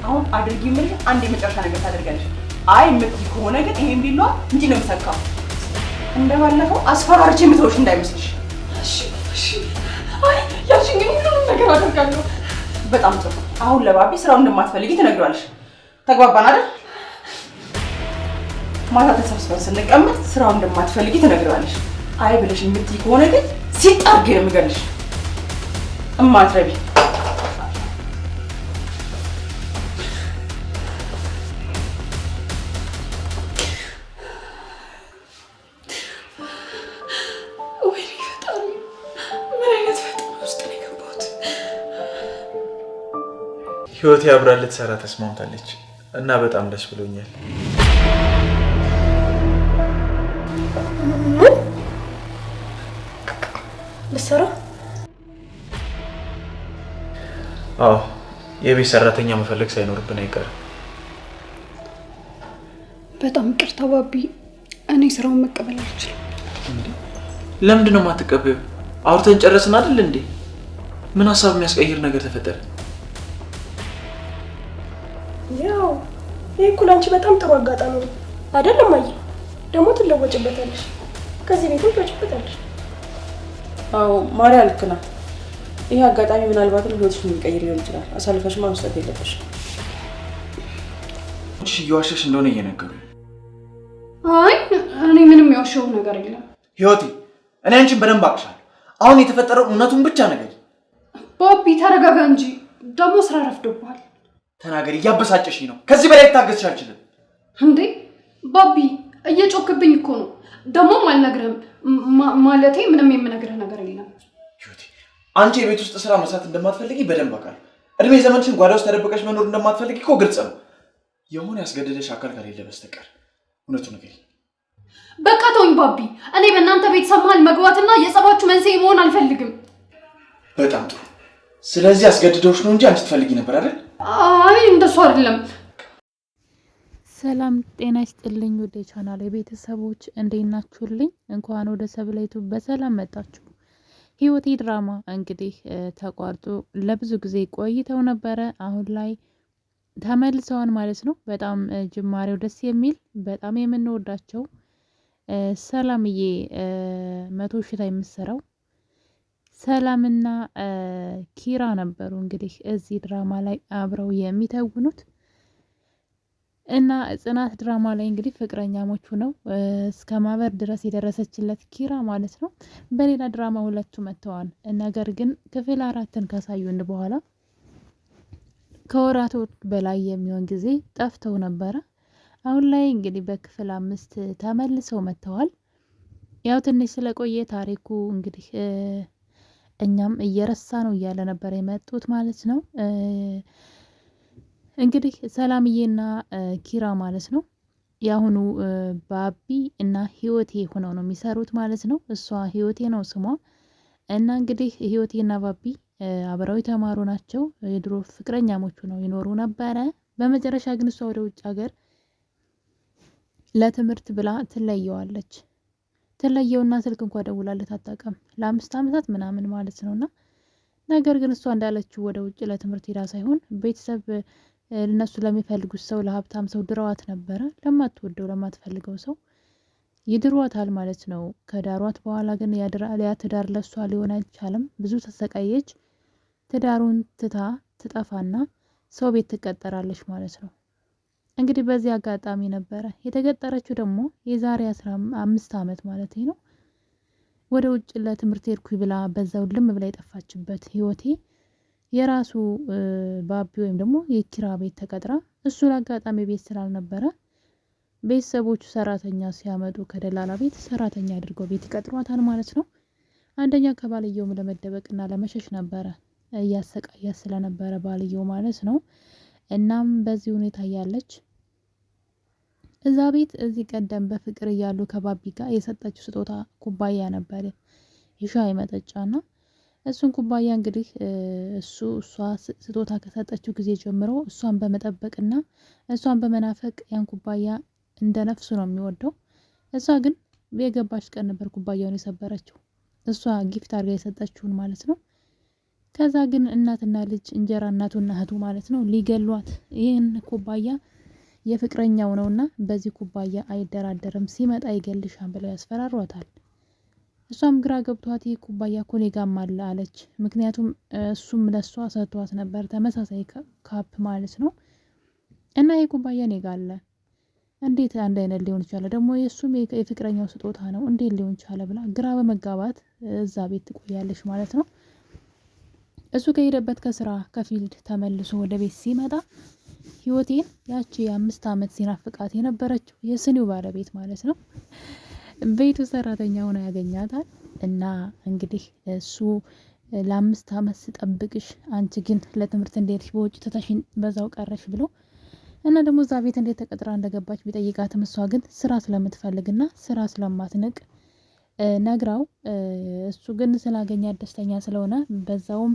አሁን አድርጊ ምን አንድ የመጨረሻ ነገር ታደርጋለሽ። አይ ምትይ ከሆነ ግን ይሄን ቢሏ እንጂ ነው የምሰካው። እንደባለፈው አስፈራርቼ የምትወሽ እንዳይመስልሽ። እሺ አይ ያልሽኝ ሁሉንም ነገር አደርጋለሁ። በጣም ጥሩ። አሁን ለባቢ ስራውን እንደማትፈልጊ ትነግሪዋለሽ። ተግባባን አይደል? ማታ ተሰብስበን ስንቀመጥ ስራውን እንደማትፈልጊ ትነግሪዋለሽ። አይ ብለሽ የምትይ ከሆነ ግን ሲጣርግ ነው የምገልሽ። እማትረቢ ህይወት ያብራል ልትሰራ ተስማምታለች እና በጣም ደስ ብሎኛል። ልትሰራ? አዎ የቤት ሰራተኛ መፈለግ ሳይኖርብን አይቀርም። በጣም ይቅርታ ባቢ፣ እኔ ስራውን መቀበል አልችልም። ለምንድን ነው የማትቀበዩ? አውርተን ጨረስን አይደል እንዴ? ምን ሀሳብ የሚያስቀይር ነገር ተፈጠረ? ያው ይሄ እኮ ላንቺ በጣም ጥሩ አጋጣሚ ነው አይደለም? አይ ደግሞ ትለወጭበታለሽ፣ ከዚህ ቤትም ትወጪበታለሽ። አዎ ማርያ ልክ ናት። ይሄ አጋጣሚ ምናልባትም ህይወትሽን የሚቀይር ሊሆን ይችላል። አሳልፈሽ መስጠት የለብሽም። እሺ እየዋሸሽ እንደሆነ እየነገሩኝ። አይ እኔ ምንም ያወሸው ነገር የለም። ህይወቴ እኔ አንቺን በደንብ አቅሻለሁ። አሁን የተፈጠረው እውነቱን ብቻ ነገር። ባቢ ተረጋጋ እንጂ ደግሞ ስራ ረፍዶብሃል። ተናገሪ፣ እያበሳጨሽኝ ነው። ከዚህ በላይ ልታገስሽ አልችልም። እንዴ ባቢ እየጮክብኝ እኮ ነው። ደግሞም አልነግርህም ማለቴ ምንም የምነግርህ ነገር የለም። ህይወቴ አንቺ የቤት ውስጥ ስራ መስራት እንደማትፈልጊ በደንብ አውቃለሁ። እድሜ ዘመንሽን ጓዳ ውስጥ ተደብቀሽ መኖር እንደማትፈልጊ እኮ ግልጽ ነው። የሆነ ያስገደደሽ አካል ከሌለ በስተቀር እውነቱን ንገሪ። በቃ ተውኝ ባቢ። እኔ በእናንተ ቤተሰብ መሀል መግባትና የጸባችሁ መንስኤ መሆን አልፈልግም። በጣም ጥሩ። ስለዚህ አስገድደውሽ ነው እንጂ አንቺ ትፈልጊ ነበር አይደል? አይ እንደሱ አይደለም። ሰላም ጤና ይስጥልኝ ወደ ቻናል ቤተሰቦች እንዴት ናችሁልኝ? እንኳን ወደ ሰብለይቱ በሰላም መጣችሁ። ህይወቴ ድራማ እንግዲህ ተቋርጦ ለብዙ ጊዜ ቆይተው ነበረ። አሁን ላይ ተመልሰዋል ማለት ነው። በጣም ጅማሬው ደስ የሚል በጣም የምንወዳቸው ሰላምዬ 100 ሺህ ላይ የምትሰራው ሰላምና ኪራ ነበሩ እንግዲህ እዚህ ድራማ ላይ አብረው የሚተውኑት እና ጽናት ድራማ ላይ እንግዲህ ፍቅረኛሞቹ ነው እስከ ማበር ድረስ የደረሰችለት ኪራ ማለት ነው። በሌላ ድራማ ሁለቱ መተዋል። ነገር ግን ክፍል 4ን ካሳዩን በኋላ ከወራቶች በላይ የሚሆን ጊዜ ጠፍተው ነበረ። አሁን ላይ እንግዲህ በክፍል 5 ተመልሰው መተዋል። ያው ትንሽ ስለቆየ ታሪኩ እንግዲህ እኛም እየረሳ ነው እያለ ነበር የመጡት ማለት ነው። እንግዲህ ሰላምዬና ኪራ ማለት ነው ያሁኑ ባቢ እና ህይወቴ ሆነው ነው የሚሰሩት ማለት ነው። እሷ ህይወቴ ነው ስሟ እና እንግዲህ ህይወቴና ባቢ አብረው የተማሩ ናቸው። የድሮ ፍቅረኛሞቹ ነው ይኖሩ ነበረ። በመጨረሻ ግን እሷ ወደ ውጭ ሀገር ለትምህርት ብላ ትለየዋለች። ትለየውና ስልክ እንኳን ደውላለት አታውቅም ለ5 አመታት ምናምን ማለት ነውና ነገር ግን እሷ እንዳለችው ወደ ውጭ ለትምህርት ሄዳ ሳይሆን ቤተሰብ እነሱ ለሚፈልጉት ሰው ለሀብታም ሰው ድረዋት ነበረ። ለማትወደው ለማትፈልገው ሰው ይድሯታል ማለት ነው። ከዳሯት በኋላ ግን ያ ትዳር ለሷ ሊሆን አይቻልም። ብዙ ተሰቃየች። ትዳሩን ትታ ትጠፋና ሰው ቤት ትቀጠራለች ማለት ነው። እንግዲህ በዚህ አጋጣሚ ነበረ የተቀጠረችው ደግሞ የዛሬ 15 አመት ማለት ነው። ወደ ውጭ ለትምህርት ሄድኩኝ ብላ በዛው ልም ብላ የጠፋችበት ህይወቴ የራሱ ባቢ ወይም ደግሞ የኪራ ቤት ተቀጥራ እሱ ለአጋጣሚ ቤት ስላልነበረ ቤተሰቦቹ ሰራተኛ ሲያመጡ ከደላላ ቤት ሰራተኛ አድርገው ቤት ይቀጥሯታል ማለት ነው። አንደኛ ከባልየውም ለመደበቅና ለመሸሽ ነበረ እያሰቃያ ስለነበረ ባልየው ማለት ነው። እናም በዚህ ሁኔታ ያለች እዛ ቤት እዚህ ቀደም በፍቅር እያሉ ከባቢ ጋር የሰጠችው ስጦታ ኩባያ ነበር፣ የሻይ መጠጫና እሱን ኩባያ እንግዲህ እሷ ስጦታ ከሰጠችው ጊዜ ጀምሮ እሷን በመጠበቅና እሷን በመናፈቅ ያን ኩባያ እንደ ነፍሱ ነው የሚወደው። እሷ ግን የገባች ቀን ነበር ኩባያውን የሰበረችው፣ እሷ ጊፍት አድርጋ የሰጠችውን ማለት ነው። ከዛ ግን እናትና ልጅ እንጀራ እናቱና እህቱ ማለት ነው ሊገሏት ይህን ኩባያ የፍቅረኛው ነውና በዚህ ኩባያ አይደራደርም ሲመጣ ይገልሻል ብለው ያስፈራሯታል። እሷም ግራ ገብቷት ይህ ኩባያ እኮ እኔ ጋርም አለ አለች። ምክንያቱም እሱም ለሷ ሰጥቷት ነበር ተመሳሳይ ካፕ ማለት ነው። እና ይህ ኩባያ እኔ ጋር አለ እንዴት አንድ አይነት ሊሆን ይችላል? ደግሞ የእሱም የፍቅረኛው ስጦታ ነው እንዴት ሊሆን ይችላል? ብላ ግራ በመጋባት እዛ ቤት ትቆያለች ማለት ነው። እሱ ከሄደበት ከስራ ከፊልድ ተመልሶ ወደ ቤት ሲመጣ ህይወቴን ያቺ የ5 ዓመት ሲናፍቃት የነበረችው የስኒው ባለቤት ማለት ነው ቤቱ ሰራተኛ ሆና ያገኛታል። እና እንግዲህ እሱ ለ5 ዓመት ስጠብቅሽ አንቺ ግን ለትምህርት እንደሄድሽ በውጭ ትተሽኝ በዛው ቀረሽ ብሎ እና ደግሞ እዛ ቤት እንዴት ተቀጥራ እንደገባች ቢጠይቃትም እሷ ግን ስራ ስለምትፈልግና ስራ ስለማትንቅ ነግራው እሱ ግን ስላገኛት ደስተኛ ስለሆነ በዛውም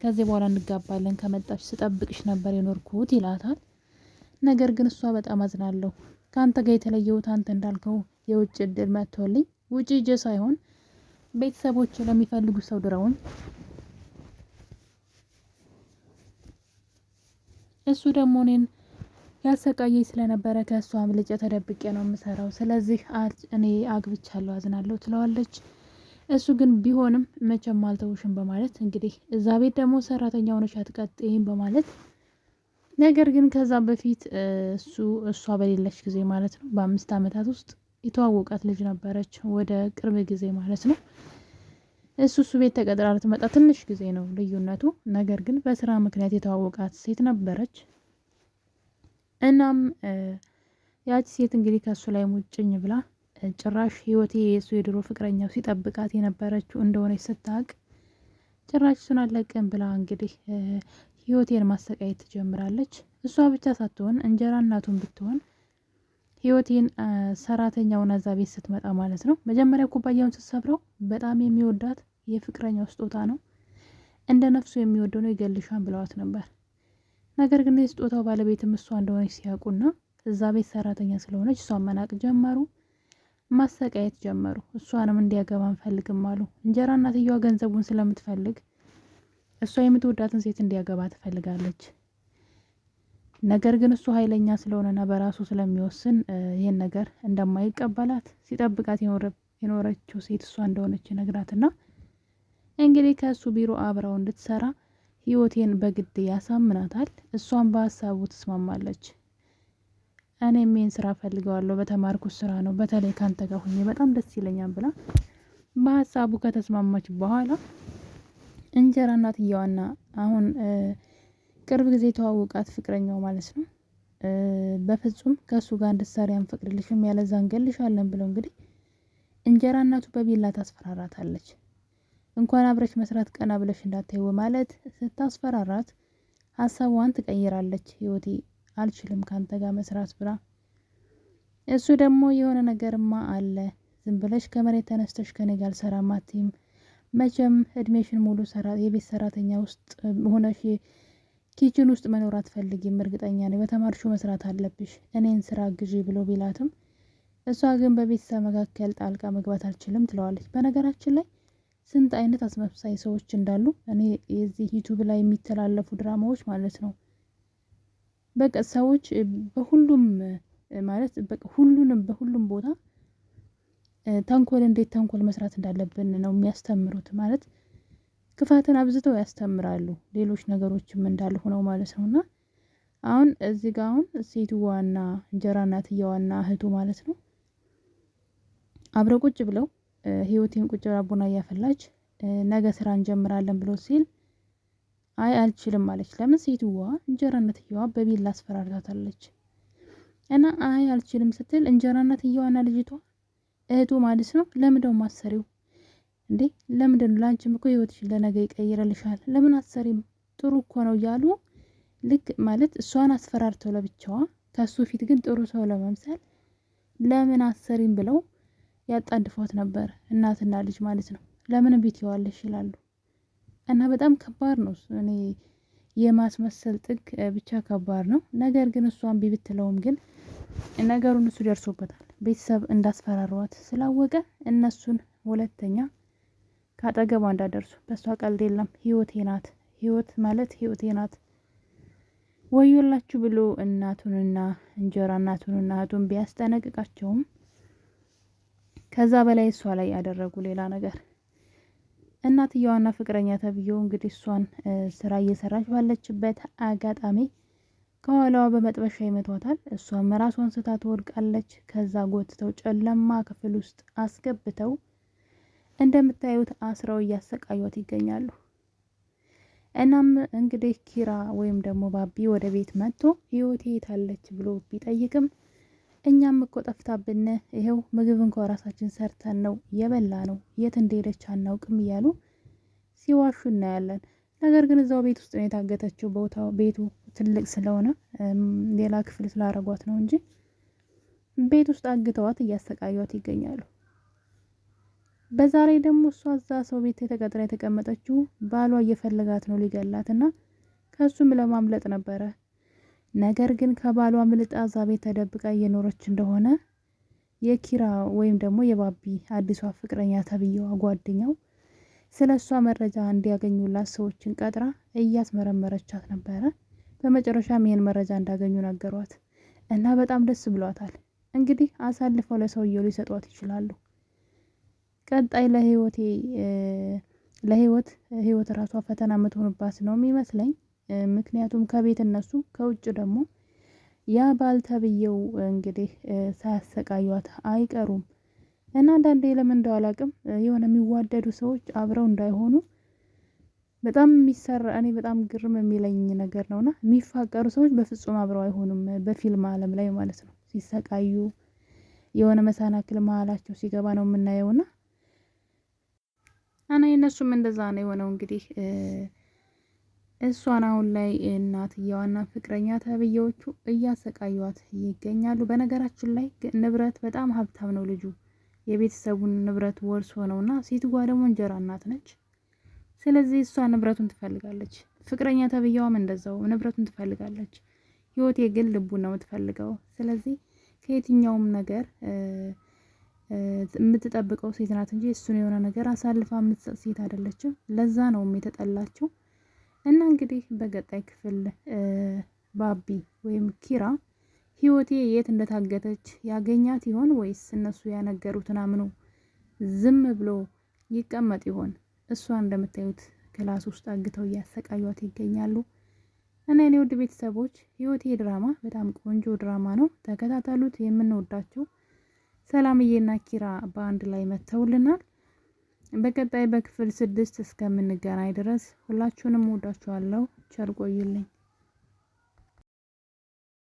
ከዚህ በኋላ እንጋባለን ከመጣች ስጠብቅሽ ነበር የኖርኩት ይላታል። ነገር ግን እሷ በጣም አዝናለሁ ከአንተ ጋር የተለየሁት አንተ እንዳልከው የውጭ እድል መጥቶልኝ ውጭ ሂጄ ሳይሆን ቤተሰቦች ለሚፈልጉ ሰው ድረውኝ እሱ ደግሞ እኔን ያሰቃየኝ ስለነበረ ከእሷ አምልጬ ተደብቄ ነው የምሰራው። ስለዚህ እኔ አግብቻለሁ አዝናለሁ ትለዋለች። እሱ ግን ቢሆንም መቼም አልተውሽም በማለት እንግዲህ እዛ ቤት ደግሞ ሰራተኛ ሆነሽ አትቀጥይም በማለት ነገር ግን ከዛ በፊት እሷ በሌለች ጊዜ ማለት ነው በ5 ዓመታት ውስጥ የተዋወቃት ልጅ ነበረች ወደ ቅርብ ጊዜ ማለት ነው። እሱ ቤት ተቀጥራ ልትመጣ ትንሽ ጊዜ ነው ልዩነቱ። ነገር ግን በስራ ምክንያት የተዋወቃት ሴት ነበረች። እናም ያቺ ሴት እንግዲህ ከሱ ላይ ሙጭኝ ብላ ጭራሽ ህይወቴ የሱ የድሮ ፍቅረኛው ሲጠብቃት የነበረችው እንደሆነች ስታውቅ ጭራሽ እሱን አለቅም ብላ እንግዲህ ህይወቴን ማሰቃየት ትጀምራለች። እሷ ብቻ ሳትሆን እንጀራ እናቱን ብትሆን ህይወቴን ሰራተኛውን እዛ ቤት ስትመጣ ማለት ነው መጀመሪያ ኩባያውን ስትሰብረው በጣም የሚወዳት የፍቅረኛው ስጦታ ነው እንደ ነፍሱ የሚወደው ነው ይገልሻል ብለዋት ነበር። ነገር ግን የስጦታው ባለቤትም እሷ እንደሆነች ሲያውቁና እዛ ቤት ሰራተኛ ስለሆነች እሷን መናቅ ጀመሩ፣ ማሰቃየት ጀመሩ። እሷንም እንዲያገባ አንፈልግም አሉ። እንጀራ እናትየዋ ገንዘቡን ስለምትፈልግ እሷ የምትወዳትን ሴት እንዲያገባ ትፈልጋለች። ነገር ግን እሱ ኃይለኛ ስለሆነና በራሱ ስለሚወስን ይሄን ነገር እንደማይቀበላት ሲጠብቃት የኖረችው ሴት እሷ እንደሆነች ነግራትና እንግዲህ ከሱ ቢሮ አብረው እንድትሰራ ህይወቴን በግድ ያሳምናታል። እሷን በሀሳቡ ትስማማለች። እኔም ይሄን ስራ ፈልገዋለሁ በተማርኩት ስራ ነው በተለይ ካንተ ጋር ሆኜ በጣም ደስ ይለኛል ብላ በሀሳቡ ከተስማማች በኋላ እንጀራ እናትየዋና አሁን ቅርብ ጊዜ የተዋወቃት ፍቅረኛው ማለት ነው በፍጹም ከሱ ጋር እንድትሰሪ አንፈቅድልሽም ያለዛ እንገልሻለን ብለው እንግዲህ እንጀራ እናቱ በቢላ ታስፈራራታለች። እንኳን አብረሽ መስራት ቀና ብለሽ እንዳታዩ ማለት ስታስፈራራት ሀሳቧን ትቀይራለች። ህይወቴ አልችልም ካንተ ጋር መስራት ብላ እሱ ደግሞ የሆነ ነገርማ አለ ዝም ብለሽ ከመሬት ተነስተሽ ከኔ ጋር አልሰራም አትይም መቼም እድሜሽን ሙሉ የቤት ሰራተኛ ውስጥ ሆነሽ ኪችን ውስጥ መኖር አትፈልጊም እርግጠኛ ነኝ በተማርሽው መስራት አለብሽ እኔን ስራ ግዢ ብሎ ቢላትም እሷ ግን በቤተሰብ መካከል ጣልቃ መግባት አልችልም ትለዋለች። በነገራችን ላይ ስንት አይነት አስመሳይ ሰዎች እንዳሉ እኔ የዚህ ዩቲዩብ ላይ የሚተላለፉ ድራማዎች ማለት ነው በቃ ሰዎች በሁሉም ማለት በቃ በሁሉም ቦታ ተንኮል እንዴት ተንኮል መስራት እንዳለብን ነው የሚያስተምሩት። ማለት ክፋትን አብዝተው ያስተምራሉ ሌሎች ነገሮችም እንዳሉ ሆነው ማለት ነውና አሁን እዚህ ጋር አሁን ሴትዋና እንጀራ እናትየዋና እህቱ ማለት ነው አብረው ቁጭ ብለው ህይወቴን ቁጭ ብላ ቡና እያፈላች ነገ ስራ እንጀምራለን ብሎ ሲል አይ አልችልም አለች። ለምን ሴትዋ እንጀራ እናትየዋ በቢላ አስፈራርታታለች። እና አይ አልችልም ስትል እንጀራ እናትየዋና ልጅቷ እህቱ ማለት ነው ለምንድነው ማሰሪው እንዴ ለምንድነው ላንቺም እኮ ህይወትሽ ለነገ ይቀይርልሻል ለምን አሰሪም ጥሩ እኮ ነው እያሉ ልክ ማለት እሷን አስፈራርተው ለብቻዋ ከሱ ፊት ግን ጥሩ ሰው ለመምሰል ለምን አሰሪም ብለው ያጣድፏት ነበር እናትና ልጅ ማለት ነው። ለምን ቤት ይዋለሽ ይላሉ። እና በጣም ከባድ ነው። እኔ የማስመሰል ጥግ ብቻ ከባድ ነው። ነገር ግን እሷን ቢብትለውም ግን ነገሩን እሱ ደርሶበታል። ቤተሰብ እንዳስፈራሯት ስላወቀ እነሱን ሁለተኛ ካጠገቧ እንዳደርሱ በሷ ቀልድ የለም ህይወቴ ናት ህይወት ማለት ህይወቴ ናት ወዮላችሁ ብሎ እናቱንና እንጀራ እናቱንና እህቱን ቢያስጠነቅቃቸውም ከዛ በላይ እሷ ላይ ያደረጉ ሌላ ነገር። እናትየዋና ፍቅረኛ ተብዬው እንግዲህ እሷን ስራ እየሰራች ባለችበት አጋጣሚ ከኋላዋ በመጥበሻ ይመቷታል። እሷም ራሷን ስታ ትወድቃለች። ከዛ ጎትተው ጨለማ ክፍል ውስጥ አስገብተው እንደምታዩት አስረው እያሰቃዩት ይገኛሉ። እናም እንግዲህ ኪራ ወይም ደግሞ ባቢ ወደ ቤት መጥቶ ህይወቴ የታለች ብሎ ቢጠይቅም እኛም እኮ ጠፍታብን ይሄው ምግብ እንኳ ራሳችን ሰርተን ነው የበላ ነው የት እንደሄደች አናውቅም እያሉ ሲዋሹ እናያለን። ነገር ግን እዛው ቤት ውስጥ ነው የታገተችው። ቤቱ ትልቅ ስለሆነ ሌላ ክፍል ስላረጓት ነው እንጂ ቤት ውስጥ አግተዋት እያሰቃዩት ይገኛሉ። በዛ ላይ ደግሞ እሷ እዛ ሰው ቤት የተቀጥራ የተቀመጠችው ባሏ እየፈለጋት ነው ሊገላትና ከሱም ለማምለጥ ነበረ። ነገር ግን ከባሏ ምልጣ እዛ ቤት ተደብቃ እየኖረች እንደሆነ የኪራ ወይም ደግሞ የባቢ አዲሷ ፍቅረኛ ተብዬዋ ጓደኛው ስለሷ መረጃ እንዲያገኙላት ሰዎችን ቀጥራ እያስመረመረቻት ነበረ። በመጨረሻም ይሄን መረጃ እንዳገኙ ነገሯት እና በጣም ደስ ብሏታል። እንግዲህ አሳልፈው ለሰውየው ሊሰጧት ይችላሉ። ቀጣይ ለህይወት ራሷ ፈተና የምትሆንባት ነው የሚመስለኝ። ምክንያቱም ከቤት እነሱ ከውጭ ደግሞ ያ ባል ተብዬው እንግዲህ ሳያሰቃዩት አይቀሩም። እና አንዳንዴ ለምን እንደው አላውቅም የሆነ የሚዋደዱ ሰዎች አብረው እንዳይሆኑ በጣም እኔ በጣም ግርም የሚለኝ ነገር ነውና የሚፋቀሩ ሰዎች በፍጹም አብረው አይሆኑም። በፊልም ዓለም ላይ ማለት ነው። ሲሰቃዩ የሆነ መሰናክል መሀላቸው ሲገባ ነው የምናየውና እና የእነሱም እንደዛ ነው የሆነው። እንግዲህ እሷን አሁን ላይ እናትየዋና ፍቅረኛ ተብዬዎቹ እያሰቃዩት ይገኛሉ። በነገራችን ላይ ንብረት በጣም ሀብታም ነው ልጁ። የቤተሰቡን ንብረት ወርሶ ነውና ሴትዋ ደግሞ እንጀራ እናት ነች። ስለዚህ እሷ ንብረቱን ትፈልጋለች። ፍቅረኛ ተብዬዋም እንደዛው ንብረቱን ትፈልጋለች። ህይወቴ ግን ልቡን ነው የምትፈልገው። ስለዚህ ከየትኛውም ነገር የምትጠብቀው ሴት ናት እንጂ እሱን የሆነ ነገር አሳልፋ የምትሰጥ ሴት አይደለችም። ለዛ ነው የተጠላችው። እና እንግዲህ በቀጣይ ክፍል ባቢ ወይም ኪራ ህይወቴ የት እንደታገተች ያገኛት ይሆን ወይስ እነሱ ያነገሩትን አምኖ ዝም ብሎ ይቀመጥ ይሆን? እሷ እንደምታዩት ክላስ ውስጥ አግተው እያሰቃዩት ይገኛሉ። እና የኔ ውድ ቤተሰቦች ህይወቴ ድራማ በጣም ቆንጆ ድራማ ነው። ተከታተሉት። የምንወዳቸው ሰላምዬና ኪራ በአንድ ላይ መተውልናል። በቀጣይ በክፍል 6 እስከምንገናኝ ድረስ ሁላችሁንም ወዳችኋለሁ። ቸር ቆዩልኝ።